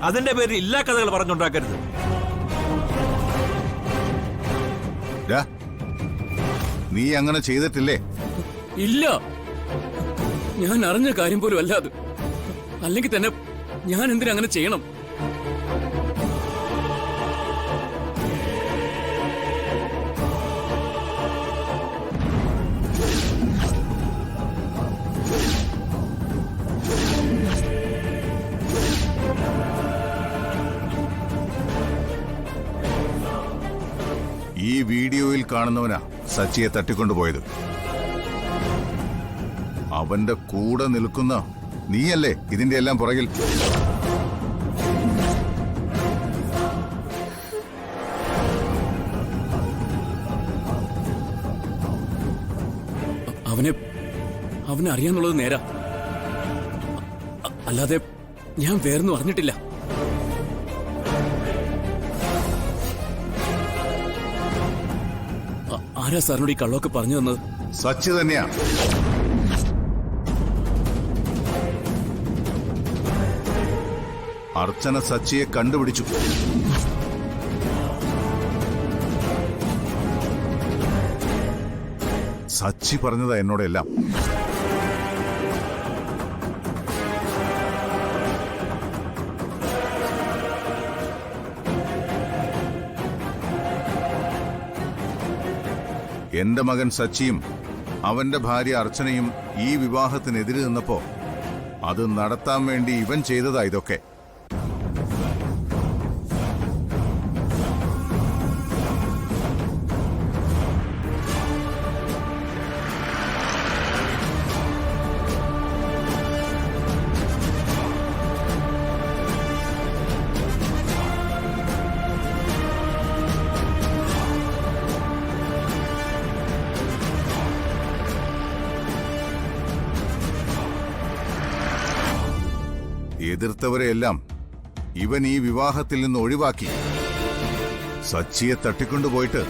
അതിന്റെ പേരിൽ ഇല്ലാ കഥകൾ പറഞ്ഞുണ്ടാക്കരുത്. നീ അങ്ങനെ ചെയ്തിട്ടില്ലേ? ഇല്ല, ഞാൻ അറിഞ്ഞ കാര്യം പോലും അല്ല അത്. അല്ലെങ്കിൽ തന്നെ ഞാൻ എന്തിനാ അങ്ങനെ ചെയ്യണം? ഈ വീഡിയോയിൽ കാണുന്നവനാ സച്ചിയെ തട്ടിക്കൊണ്ടുപോയത്. അവന്റെ കൂടെ നിൽക്കുന്ന നീയല്ലേ ഇതിന്റെ എല്ലാം പുറകിൽ? അവനെ അറിയാന്നുള്ളത് നേരാ. അല്ലാതെ ഞാൻ വേറൊന്നും അറിഞ്ഞിട്ടില്ല. ആരാ സാറിനോട് ഈ കള്ളമൊക്കെ പറഞ്ഞു തന്നത്? സച്ചി തന്നെയാ. അർച്ചന സച്ചിയെ കണ്ടുപിടിച്ചു. സച്ചി പറഞ്ഞതാ എന്നോടെല്ലാം. എന്റെ മകൻ സച്ചിയും അവന്റെ ഭാര്യ അർച്ചനയും ഈ വിവാഹത്തിനെതിരെ നിന്നപ്പോ അത് നടത്താൻ വേണ്ടി ഇവൻ ചെയ്തതാ ഇതൊക്കെ. എതിർത്തവരെയെല്ലാം ഇവൻ ഈ വിവാഹത്തിൽ നിന്ന് ഒഴിവാക്കി. സച്ചിയെ തട്ടിക്കൊണ്ടുപോയിട്ട്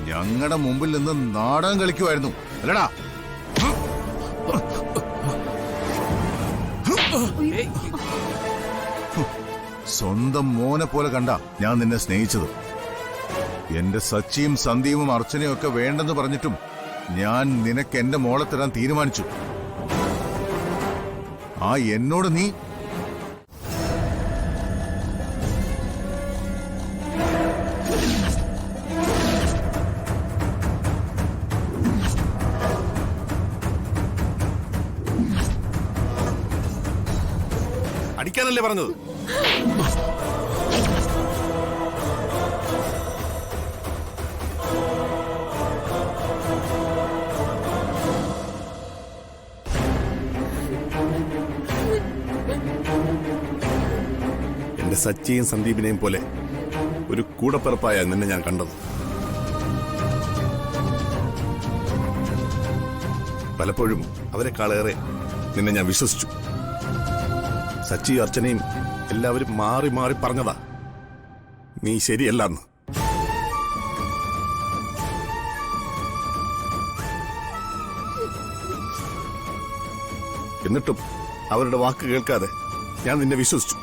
ഞങ്ങളുടെ മുമ്പിൽ നിന്ന് നാടകം കളിക്കുമായിരുന്നു അല്ലടാ? സ്വന്തം മോനെ പോലെ കണ്ട ഞാൻ നിന്നെ സ്നേഹിച്ചത്. എന്റെ സച്ചിയും സന്ദീപും അർച്ചനയും ഒക്കെ വേണ്ടെന്ന് പറഞ്ഞിട്ടും ഞാൻ നിനക്ക് എന്റെ മോളെ തരാൻ തീരുമാനിച്ചു. ആ എന്നോട് നീ അടിക്കാനല്ലേ പറഞ്ഞത്? എന്റെ സച്ചിയും സന്ദീപിനെയും പോലെ ഒരു കൂടപ്പിറപ്പായ നിന്നെ ഞാൻ കണ്ടത്. പലപ്പോഴും അവരെക്കാളേറെ നിന്നെ ഞാൻ വിശ്വസിച്ചു. സച്ചി അർച്ചനയും എല്ലാവരും മാറി മാറി പറഞ്ഞതാ നീ ശരിയല്ലെന്ന്. എന്നിട്ടും അവരുടെ വാക്ക് കേൾക്കാതെ ഞാൻ നിന്നെ വിശ്വസിച്ചു.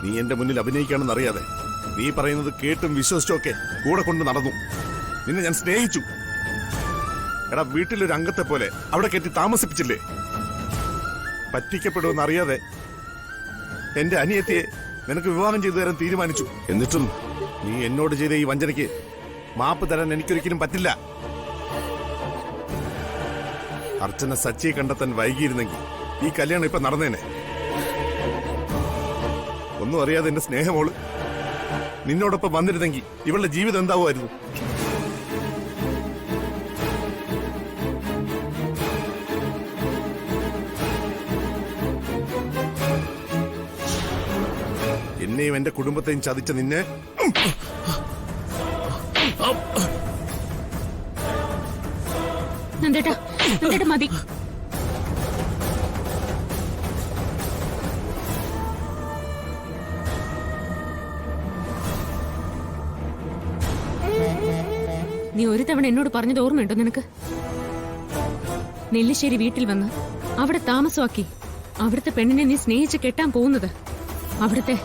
നീ എന്റെ മുന്നിൽ അഭിനയിക്കാണെന്ന് അറിയാതെ നീ പറയുന്നത് കേട്ടും വിശ്വസിച്ചൊക്കെ കൂടെ കൊണ്ട് നടന്നു. നിന്നെ ഞാൻ സ്നേഹിച്ചു. എടാ, വീട്ടിലൊരു അംഗത്തെ പോലെ അവിടെ കെട്ടി താമസിപ്പിച്ചില്ലേ? പറ്റിക്കപ്പെടുമെന്ന് അറിയാതെ എന്റെ അനിയത്തിയെ നിനക്ക് വിവാഹം ചെയ്തു തരാൻ തീരുമാനിച്ചു. എന്നിട്ടും നീ എന്നോട് ചെയ്ത ഈ വഞ്ചനയ്ക്ക് മാപ്പ് തരാൻ എനിക്കൊരിക്കലും പറ്റില്ല. അർച്ചന സച്ചിയെ കണ്ടെത്താൻ വൈകിയിരുന്നെങ്കിൽ ഈ കല്യാണം ഇപ്പൊ നടന്നേനെ. ഒന്നും അറിയാതെ എന്റെ സ്നേഹമോള് നിന്നോടൊപ്പം വന്നിരുന്നെങ്കിൽ ഇവളുടെ ജീവിതം എന്താവുമായിരുന്നു? എന്നെയും എന്റെ കുടുംബത്തെയും ചതിച്ച നിന്നെ മതി. നീ ഒരു തവണ എന്നോട് പറഞ്ഞത് ഓർമ്മയുണ്ടോ നിനക്ക്? നെല്ലിശ്ശേരി വീട്ടിൽ വന്ന് അവിടെ താമസമാക്കി അവിടുത്തെ പെണ്ണിനെ നീ സ്നേഹിച്ച് കെട്ടാൻ പോകുന്നത് അവിടുത്തെ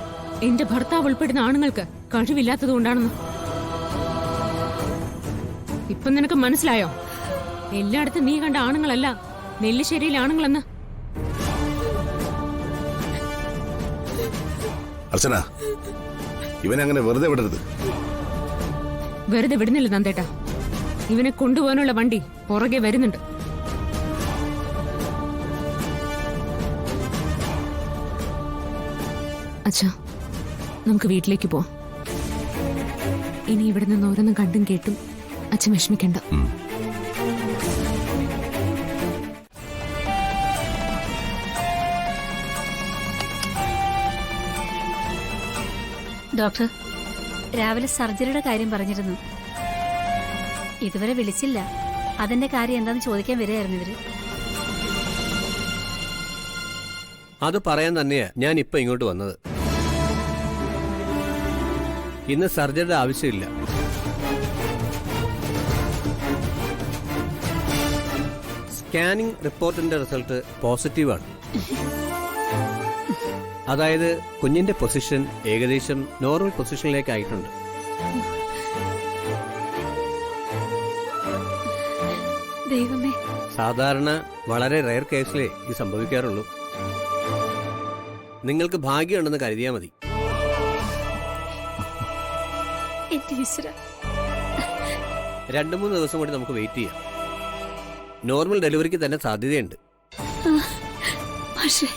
എന്റെ ഭർത്താവ് ഉൾപ്പെടുന്ന ആണുങ്ങൾക്ക് കഴിവില്ലാത്തത് കൊണ്ടാണെന്ന് ഇപ്പൊ നിനക്ക് മനസ്സിലായോ? എല്ലായിടത്തും നീ കണ്ട ആണുങ്ങളല്ല നെല്ലിശ്ശേരിയിലെ ആണുങ്ങളെന്ന്. അർച്ചന, ഇവനെ അങ്ങനെ വെറുതെ വിടരുത്. വെറുതെ വിടുന്നില്ല നന്ദേട്ടാ. ഇവനെ കൊണ്ടുപോകാനുള്ള വണ്ടി പുറകെ വരുന്നുണ്ട്. അച്ഛാ, നമുക്ക് വീട്ടിലേക്ക് പോവാം. ഇനി ഇവിടെ നിന്ന് ഓരോന്നും കണ്ടും കേട്ടും അച്ഛൻ വിഷമിക്കണ്ട. ഡോക്ടർ, രാവിലെ സർജറിയുടെ കാര്യം പറഞ്ഞിരുന്നു. ഇതുവരെ വിളിച്ചില്ല. അതിന്റെ കാര്യം എന്താന്ന് ചോദിക്കാൻ വരികയായിരുന്നു ഇവര്. അത് പറയാൻ തന്നെയാ ഞാൻ ഇപ്പൊ ഇങ്ങോട്ട് വന്നത്. ഇന്ന് സർജറിയുടെ ആവശ്യമില്ല. സ്കാനിംഗ് റിപ്പോർട്ടിന്റെ റിസൾട്ട് പോസിറ്റീവാണ്. അതായത് കുഞ്ഞിന്റെ പൊസിഷൻ ഏകദേശം നോർമൽ പൊസിഷനിലേക്ക് ആയിട്ടുണ്ട്. ദൈവമേ, സാധാരണ വളരെ റെയർ കേസിലേ ഇത് സംഭവിക്കാറുള്ളൂ. നിങ്ങൾക്ക് ഭാഗ്യമുണ്ടെന്ന് കരുതിയാൽ മതി. എന്റെ ഈശ്വര. 2-3 ദിവസം കൂടി നമുക്ക് വെയിറ്റ് ചെയ്യാം. നോർമൽ ഡെലിവറിക്ക് തന്നെ സാധ്യതയുണ്ട്. പക്ഷേ